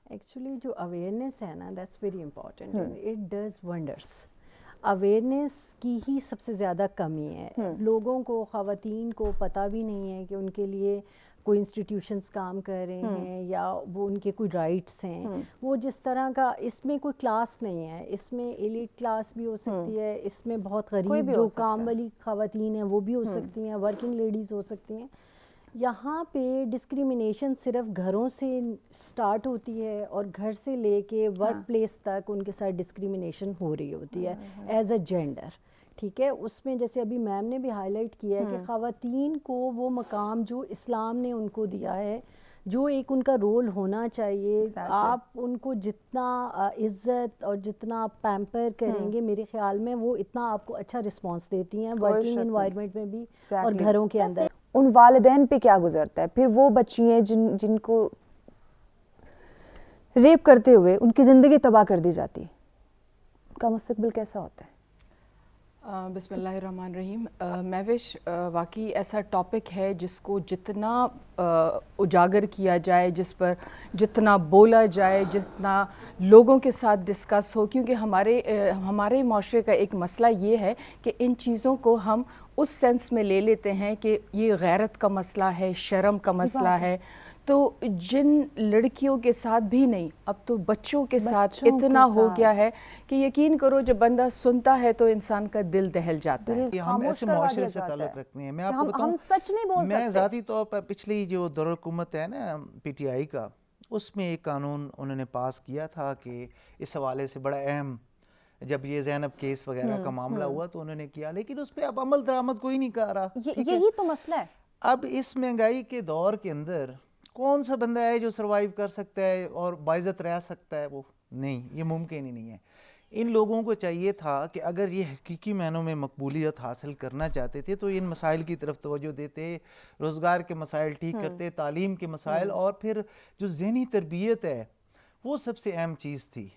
Actually جو awareness ہے نا that's very important, it does wonders. Awareness کی ہی سب سے زیادہ کمی ہے. لوگوں کو، خواتین کو پتہ بھی نہیں ہے کہ ان کے لیے کوئی انسٹیٹیوشنس کام کر رہے ہیں یا وہ ان کے کوئی رائٹس ہیں. وہ جس طرح کا، اس میں کوئی کلاس نہیں ہے، اس میں ایلیٹ کلاس بھی ہو سکتی ہے، اس میں بہت غریب جو کام والی خواتین ہیں وہ بھی ہو سکتی ہیں، ورکنگ لیڈیز ہو سکتی ہیں. یہاں پہ ڈسکریمنیشن صرف گھروں سے سٹارٹ ہوتی ہے اور گھر سے لے کے ورک پلیس تک ان کے ساتھ ڈسکریمنیشن ہو رہی ہوتی ہے ایز اے جینڈر. ٹھیک ہے، اس میں جیسے ابھی میم نے بھی ہائی لائٹ کیا ہے کہ خواتین کو وہ مقام جو اسلام نے ان کو دیا ہے، جو ایک ان کا رول ہونا چاہیے، آپ ان کو جتنا عزت اور جتنا پیمپر کریں گے میرے خیال میں وہ اتنا آپ کو اچھا رسپانس دیتی ہیں ورکنگ انوائرمنٹ میں بھی اور گھروں کے اندر. ان والدین پہ کیا گزرتا ہے پھر؟ وہ بچی ہیں جن کو ریپ کرتے ہوئے ان کی زندگی تباہ کر دی جاتی ہے، ان کا مستقبل کیسا ہوتا ہے؟ بسم اللہ الرحمن الرحیم. مہوش، واقعی ایسا ٹاپک ہے جس کو جتنا اجاگر کیا جائے، جس پر جتنا بولا جائے، جتنا لوگوں کے ساتھ ڈسکس ہو، کیونکہ ہمارے معاشرے کا ایک مسئلہ یہ ہے کہ ان چیزوں کو ہم اس سینس میں لے لیتے ہیں کہ یہ غیرت کا مسئلہ ہے، شرم کا مسئلہ ہے. تو جن لڑکیوں کے ساتھ بھی نہیں، اب تو بچوں کے ساتھ اتنا ہو گیا ہے کہ یقین کرو جب بندہ سنتا ہے تو انسان کا دل دہل جاتا ہے. ہم ایسے معاشرے سے تعلق رکھتے ہیں. میں آپ کو بتاؤں، میں ذاتی طور پر پچھلی جو دارالحکومت ہے نا پی ٹی آئی کا، اس میں ایک قانون انہوں نے پاس کیا تھا کہ اس حوالے سے بڑا اہم، جب یہ زینب کیس وغیرہ کا معاملہ ہوا تو انہوں نے کیا، لیکن اس پہ اب عمل درآمد کوئی نہیں کر رہا. یہی تو مسئلہ ہے. اب اس مہنگائی کے دور کے اندر کون سا بندہ ہے جو سروائیو کر سکتا ہے اور باعزت رہ سکتا ہے؟ وہ نہیں، یہ ممکن ہی نہیں ہے. ان لوگوں کو چاہیے تھا کہ اگر یہ حقیقی معنوں میں مقبولیت حاصل کرنا چاہتے تھے تو ان مسائل کی طرف توجہ دیتے، روزگار کے مسائل ٹھیک کرتے، تعلیم کے مسائل، اور پھر جو ذہنی تربیت ہے وہ سب سے اہم چیز تھی.